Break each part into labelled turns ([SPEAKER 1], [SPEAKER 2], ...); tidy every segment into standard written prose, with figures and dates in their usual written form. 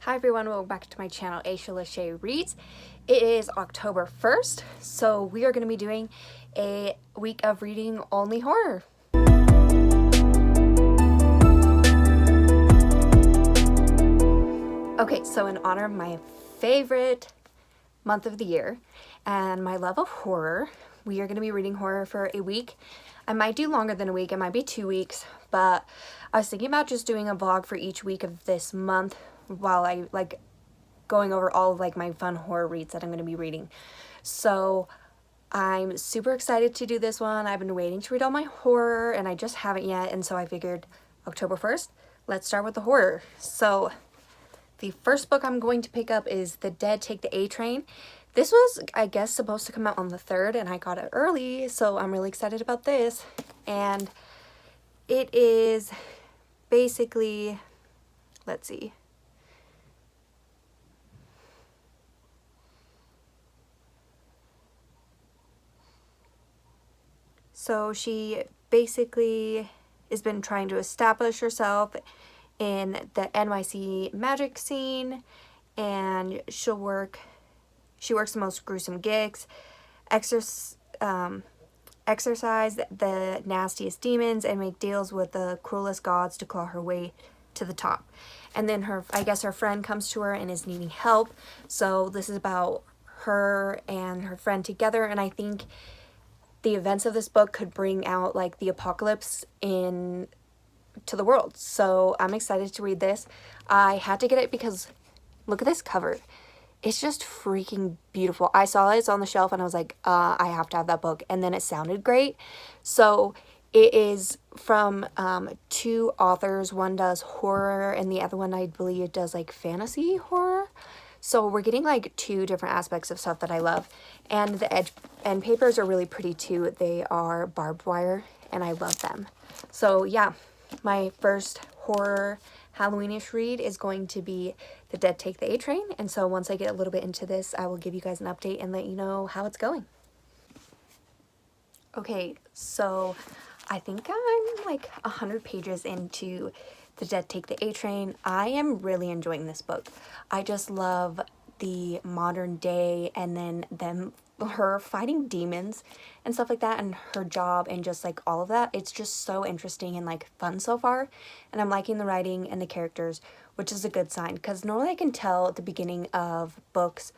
[SPEAKER 1] Hi everyone, welcome back to my channel, Aisha Lachey Reads. It is October 1st, so we are going to be doing a week of reading only horror. Okay, so in honor of my favorite month of the year and my love of horror, we are going to be reading horror for a week. I might do longer than a week, it might be 2 weeks, but I was thinking about just doing a vlog for each week of this month while I going over all of my fun horror reads that I'm going to be reading. So I'm super excited to do this one. I've been waiting to read all my horror and I just haven't yet, and so I figured October 1st, let's start with the horror. So the first book I'm going to pick up is The Dead Take the A Train. This was, I guess, supposed to come out on the 3rd, and I got it early, so I'm really excited about this. And it is basically, let's see. So she basically has been trying to establish herself in the NYC magic scene, and she works the most gruesome gigs, exercise the nastiest demons, and make deals with the cruelest gods to claw her way to the top. And then I guess her friend comes to her and is needing help. So this is about her and her friend together, and I think the events of this book could bring out the apocalypse to the world. So I'm excited to read this. I had to get it because look at this cover. It's just freaking beautiful. I saw it's on the shelf and I was like, I have to have that book. And then it sounded great. So it is from 2 authors. One does horror and the other one, I believe, does fantasy horror. So we're getting 2 different aspects of stuff that I love. And the end papers are really pretty too. They are barbed wire and I love them. So yeah, my first horror Halloweenish read is going to be The Dead Take the A Train. And so once I get a little bit into this, I will give you guys an update and let you know how it's going. Okay, so I think I'm 100 pages into The Dead Take the A Train. I am really enjoying this book. I just love the modern day, and then her fighting demons and stuff like that, and her job, and just all of that. It's just so interesting and fun so far, and I'm liking the writing and the characters, which is a good sign, because normally I can tell at the beginning of books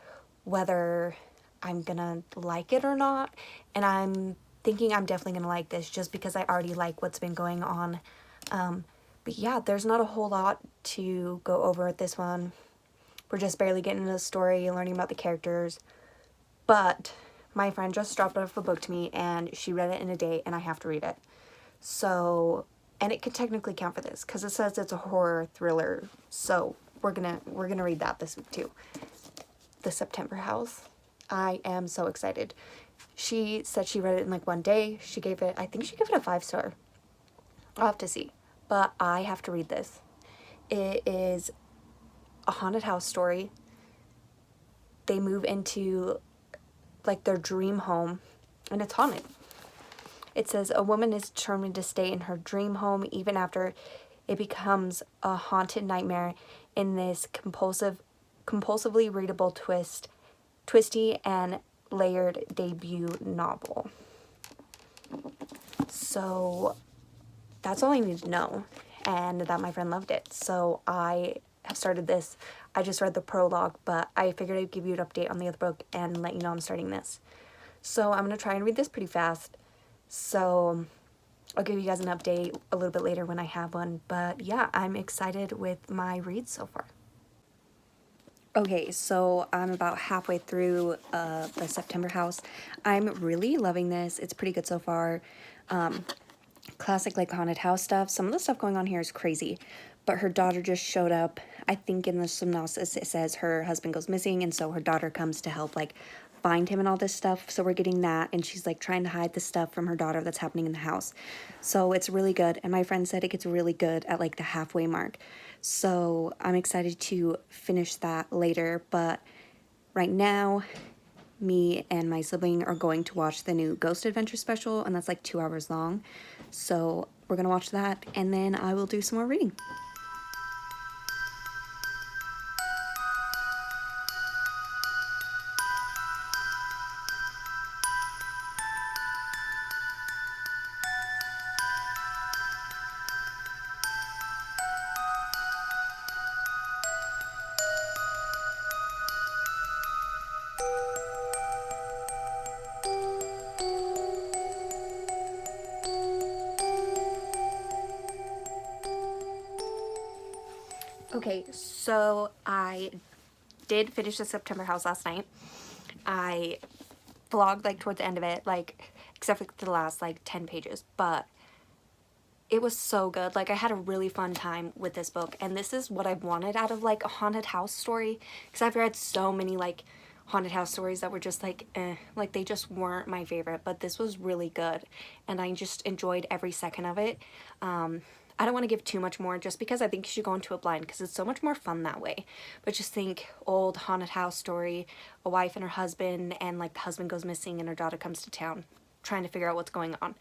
[SPEAKER 1] whether I'm gonna like it or not, and I'm thinking I'm definitely gonna like this just because I already like what's been going on. But yeah, there's not a whole lot to go over at this one. We're just barely getting into the story, learning about the characters. But my friend just dropped off a book to me and she read it in a day and I have to read it. So, and it could technically count for this because it says it's a horror thriller. So we're gonna read that this week too. The September House. I am so excited. She said she read it in one day. I think she gave it a 5-star. I'll have to see. But I have to read this. It is a haunted house story. They move into their dream home and it's haunted. It says a woman is determined to stay in her dream home even after it becomes a haunted nightmare in this compulsively readable twisty and layered debut novel. So that's all I need to know, and that my friend loved it. So I have started this. I just read the prologue, but I figured I'd give you an update on the other book and let you know I'm starting this. So I'm going to try and read this pretty fast. So I'll give you guys an update a little bit later when I have one. But yeah, I'm excited with my reads so far. Okay, so I'm about halfway through The September House. I'm really loving this. It's pretty good so far. Classic haunted house stuff. Some of the stuff going on here is crazy, but her daughter just showed up. I think in the synopsis it says her husband goes missing, and so her daughter comes to help find him and all this stuff. So we're getting that, and she's trying to hide the stuff from her daughter that's happening in the house. So it's really good, and my friend said it gets really good at the halfway mark. So I'm excited to finish that later, but right now me and my sibling are going to watch the new Ghost Adventure special, and that's 2 hours long. So we're gonna watch that, and then I will do some more reading. Okay, so I did finish the September House last night. I vlogged like towards the end of it, like except for the last like 10 pages, but it was so good. Like I had a really fun time with this book, and this is what I wanted out of like a haunted house story, because I've read so many like haunted house stories that were just like like they just weren't my favorite, but this was really good and I just enjoyed every second of it. I don't want to give too much more just because I think you should go into it blind because it's so much more fun that way. But just think old haunted house story, a wife and her husband, and like the husband goes missing and her daughter comes to town trying to figure out what's going on.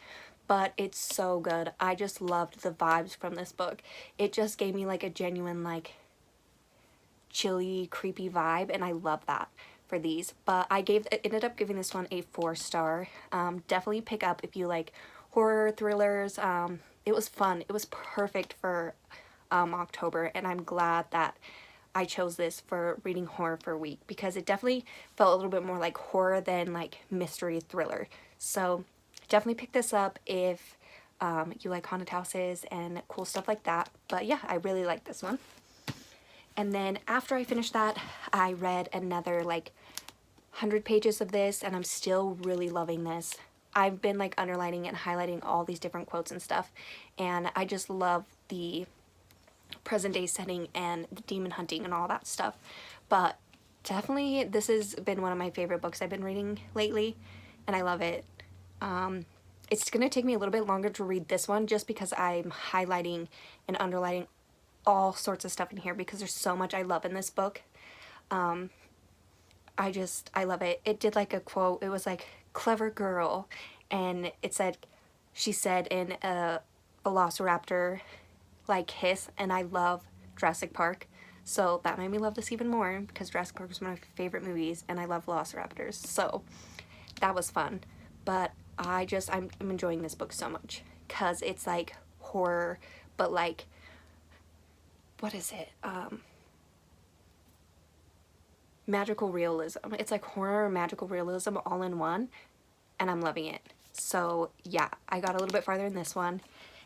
[SPEAKER 1] But it's so good. I just loved the vibes from this book. It just gave me like a genuine like chilly, creepy vibe, and I love that for these. But I ended up giving this one a 4-star. Definitely pick up if you like horror thrillers. It was fun. It was perfect for October, and I'm glad that I chose this for reading horror for a week because it definitely felt a little bit more like horror than like mystery thriller. So definitely pick this up if you like haunted houses and cool stuff like that. But yeah, I really like this one. And then after I finished that, I read another like 100 pages of this, and I'm still really loving this. I've been like underlining and highlighting all these different quotes and stuff, and I just love the present day setting and the demon hunting and all that stuff. But definitely this has been one of my favorite books I've been reading lately, and I love it. It's gonna take me a little bit longer to read this one just because I'm highlighting and underlining all sorts of stuff in here because there's so much I love in this book. I love it. It did like a quote. It was like, clever girl. And it said, she said in a velociraptor like hiss, and I love Jurassic Park. So that made me love this even more because Jurassic Park is one of my favorite movies and I love velociraptors. So that was fun. But I'm enjoying this book so much because it's like horror, but like, what is it? Magical realism. It's like horror and magical realism all in one, and I'm loving it. So yeah, I got a little bit farther in this one.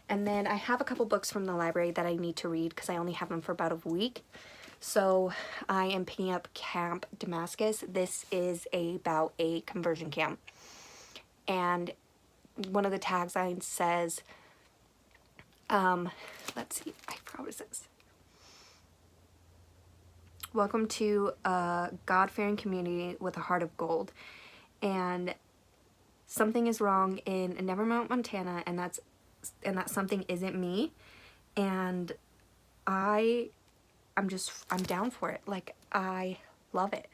[SPEAKER 1] And then I have a couple books from the library that I need to read because I only have them for about a week. So I am picking up Camp Damascus. This is about a conversion camp. And one of the taglines says, let's see, I forgot what it says. Welcome to a God-fearing community with a heart of gold. And something is wrong in Nevermont, Montana, and that something isn't me. And I'm down for it. Like, I love it.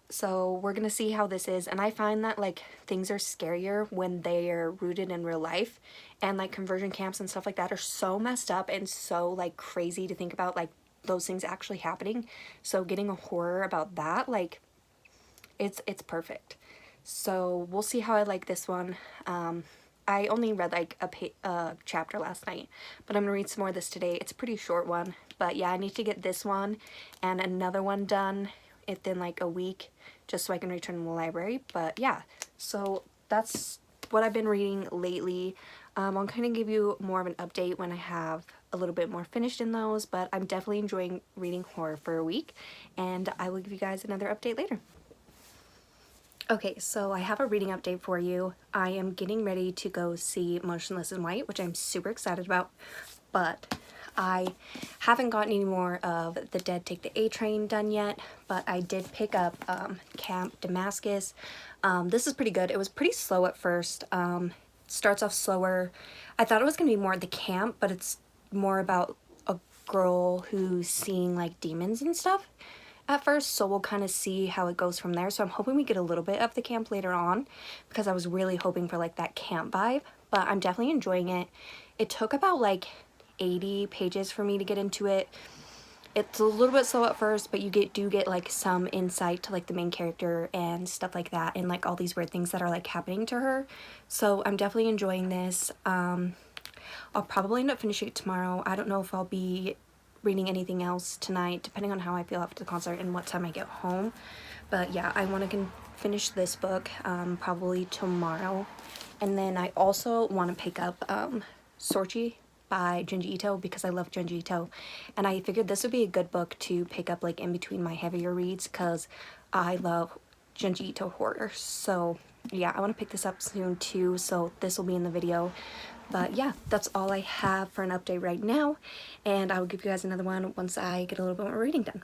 [SPEAKER 1] So we're gonna see how this is, and I find that like things are scarier when they are rooted in real life, and like conversion camps and stuff like that are so messed up and so like crazy to think about like those things actually happening. So getting a horror about that, like it's perfect. So we'll see how I like this one. I only read like a chapter last night, but I'm gonna read some more of this today. It's a pretty short one, but yeah, I need to get this one and another one done within like a week just so I can return to the library. But yeah, so that's what I've been reading lately. I'll kind of give you more of an update when I have a little bit more finished in those, but I'm definitely enjoying reading horror for a week, and I will give you guys another update later. Okay, so I have a reading update for you. I am getting ready to go see Motionless in White, which I'm super excited about, but I haven't gotten any more of The Dead Take the A Train done yet, but I did pick up Camp Damascus. This is pretty good. It was pretty slow at first. Starts off slower. I thought it was going to be more at the camp, but it's more about a girl who's seeing like demons and stuff at first, so we'll kind of see how it goes from there. So I'm hoping we get a little bit of the camp later on because I was really hoping for like that camp vibe, but I'm definitely enjoying it. It took about like 80 pages for me to get into it. It's a little bit slow at first, but you do get like some insight to like the main character and stuff like that, and like all these weird things that are like happening to her. So I'm definitely enjoying this. I'll probably end up finishing it tomorrow. I don't know if I'll be reading anything else tonight, depending on how I feel after the concert and what time I get home. But yeah, I want to finish this book probably tomorrow. And then I also want to pick up Sorchi by Junji Ito because I love Junji Ito, and I figured this would be a good book to pick up like in between my heavier reads because I love Junji Ito horror. So yeah, I want to pick this up soon too, so this will be in the video. But yeah, that's all I have for an update right now, and I will give you guys another one once I get a little bit more reading done.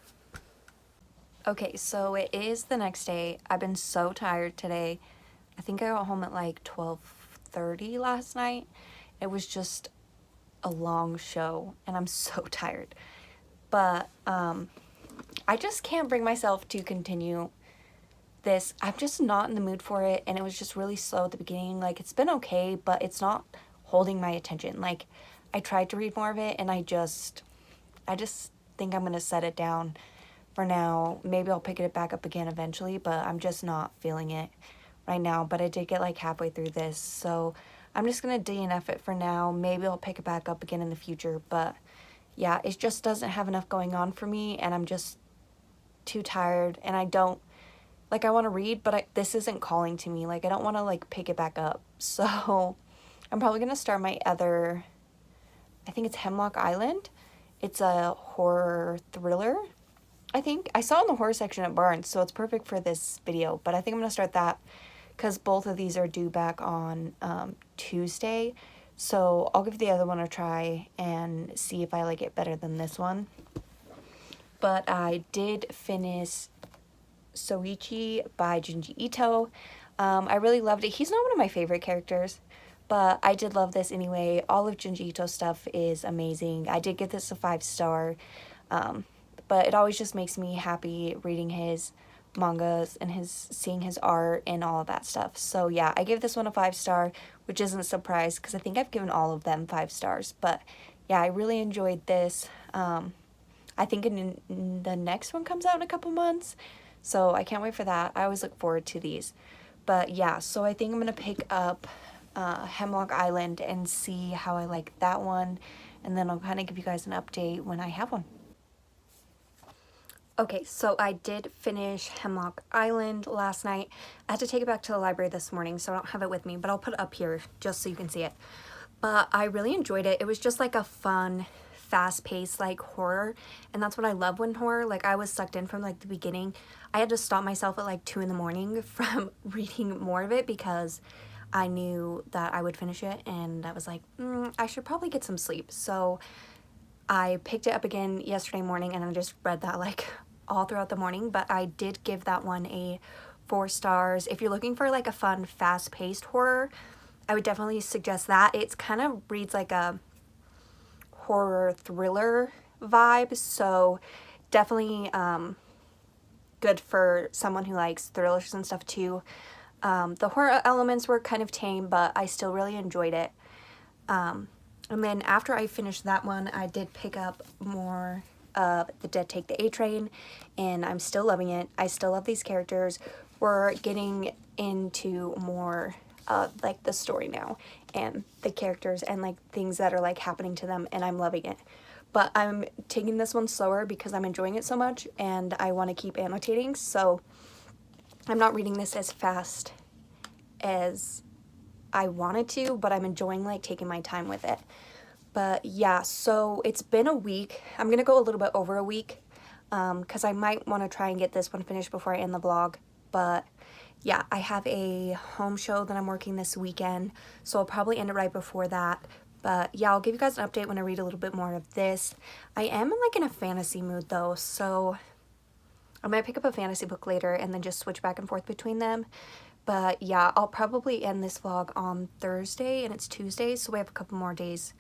[SPEAKER 1] Okay, so it is the next day. I've been so tired today. I think I got home at like 12:30 last night. It was just a long show and I'm so tired. But I just can't bring myself to continue this. I'm just not in the mood for it, and it was just really slow at the beginning. Like, it's been okay, but it's not holding my attention. Like, I tried to read more of it and I just think I'm gonna set it down for now. Maybe I'll pick it back up again eventually, but I'm just not feeling it right now. But I did get like halfway through this, so I'm just gonna DNF it for now. Maybe I'll pick it back up again in the future, but yeah, it just doesn't have enough going on for me, and I'm just too tired, and I don't, like, I want to read, but this isn't calling to me. Like, I don't want to like pick it back up, so I'm probably gonna start my other, I think it's Hemlock Island. It's a horror thriller, I think. I saw it in the horror section at Barnes, so it's perfect for this video, but I think I'm gonna start that because both of these are due back on Tuesday, so I'll give the other one a try and see if I like it better than this one. But I did finish Soichi by Junji Ito. I really loved it. He's not one of my favorite characters, but I did love this anyway. All of Junji Ito's stuff is amazing. I did give this a 5-star, but it always just makes me happy reading his mangas and seeing his art and all of that stuff. So yeah, I gave this one a 5-star, which isn't a surprise because I think I've given all of them 5 stars. But yeah, I really enjoyed this. I think the next one comes out in a couple months, so I can't wait for that. I always look forward to these. But yeah, so I think I'm gonna pick up Hemlock Island and see how I like that one, and then I'll kind of give you guys an update when I have one. Okay, so I did finish Hemlock Island last night. I had to take it back to the library this morning, so I don't have it with me, but I'll put it up here just so you can see it. But I really enjoyed it. It was just like a fun, fast-paced like horror, and that's what I love when horror, like, I was sucked in from like the beginning. I had to stop myself at like 2 in the morning from reading more of it because I knew that I would finish it, and I was like, I should probably get some sleep. So I picked it up again yesterday morning and I just read that like all throughout the morning. But I did give that one a 4 stars. If you're looking for like a fun, fast-paced horror, I would definitely suggest that. It's kind of reads like a horror thriller vibe, so definitely good for someone who likes thrillers and stuff too. The horror elements were kind of tame, but I still really enjoyed it. And then after I finished that one, I did pick up more of The Dead Take the A Train, and I'm still loving it. I still love these characters. We're getting into more like the story now and the characters and like things that are like happening to them, and I'm loving it. But I'm taking this one slower because I'm enjoying it so much and I want to keep annotating, so I'm not reading this as fast as I wanted to, but I'm enjoying like taking my time with it. But yeah, so it's been a week. I'm gonna go a little bit over a week because I might want to try and get this one finished before I end the vlog. But yeah, I have a home show that I'm working this weekend, so I'll probably end it right before that. But yeah, I'll give you guys an update when I read a little bit more of this. I am like in a fantasy mood though, so I might pick up a fantasy book later and then just switch back and forth between them. But yeah, I'll probably end this vlog on Thursday, and it's Tuesday, so we have a couple more days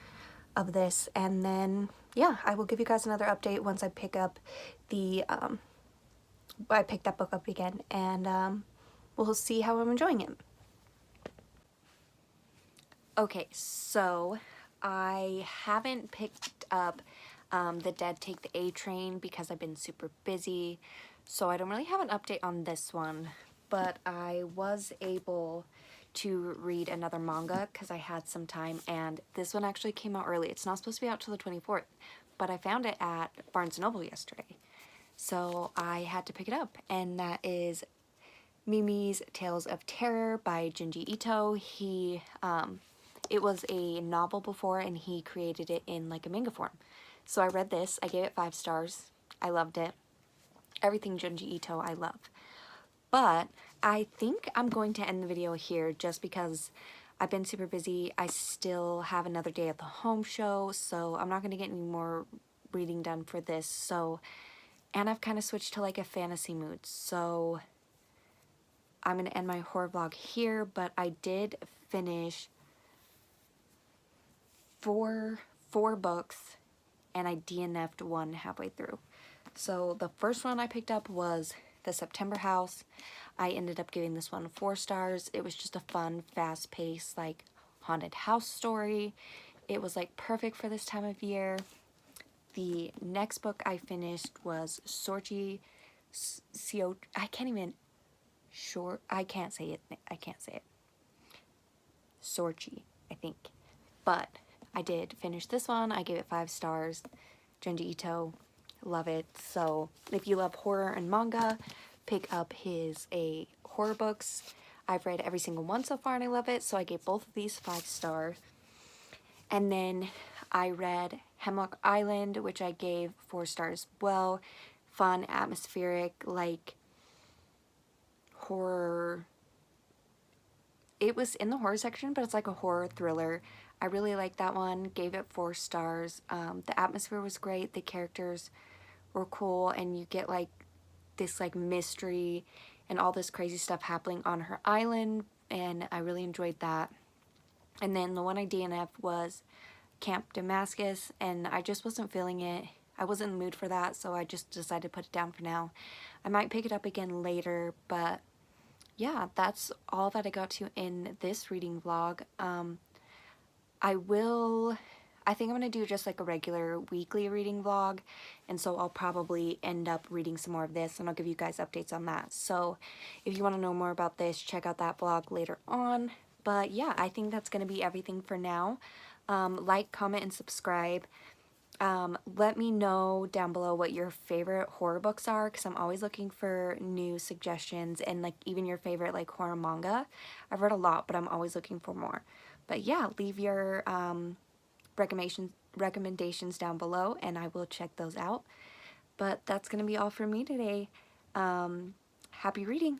[SPEAKER 1] of this. And then yeah, I will give you guys another update once I pick up the I pick that book up again, and we'll see how I'm enjoying it. Okay, so I haven't picked up The Dead Take the A Train because I've been super busy, so I don't really have an update on this one. But I was able to read another manga because I had some time, and this one actually came out early. It's not supposed to be out till the 24th, but I found it at Barnes & Noble yesterday, so I had to pick it up, and that is Mimi's Tales of Terror by Junji Ito. He it was a novel before and he created it in like a manga form. So I read this, I gave it 5 stars. I loved it. Everything Junji Ito I love. But I think I'm going to end the video here just because I've been super busy. I still have another day at the home show, so I'm not going to get any more reading done for this. So, and I've kind of switched to like a fantasy mood. So I'm going to end my horror vlog here, but I did finish four books and I DNF'd one halfway through. So the first one I picked up was The September House. I ended up giving this one 4 stars. It was just a fun, fast-paced, like, haunted house story. It was, like, perfect for this time of year. The next book I finished was Sorchi Sio. I can't say it. Sorchi, I think. But I did finish this one. I gave it 5 stars. Junji Ito, love it. So if you love horror and manga, pick up his horror books. I've read every single one so far and I love it, so I gave both of these 5 stars. And then I read Hemlock Island, which I gave 4 stars as well. Fun, atmospheric, like horror. It was in the horror section, but it's like a horror thriller. I really liked that one, gave it 4 stars. The atmosphere was great, the characters were cool, and you get like this like mystery and all this crazy stuff happening on her island, and I really enjoyed that. And then the one I DNF'd was Camp Damascus, and I just wasn't feeling it. I wasn't in the mood for that, so I just decided to put it down for now. I might pick it up again later, but yeah, that's all that I got to in this reading vlog. I think I'm going to do just like a regular weekly reading vlog, and so I'll probably end up reading some more of this, and I'll give you guys updates on that. So if you want to know more about this, check out that vlog later on. But yeah, I think that's going to be everything for now. Like, comment, and subscribe. Let me know down below what your favorite horror books are, because I'm always looking for new suggestions, and like even your favorite like horror manga. I've read a lot, but I'm always looking for more. But yeah, leave your recommendations down below and I will check those out. But that's gonna be all for me today. Happy reading!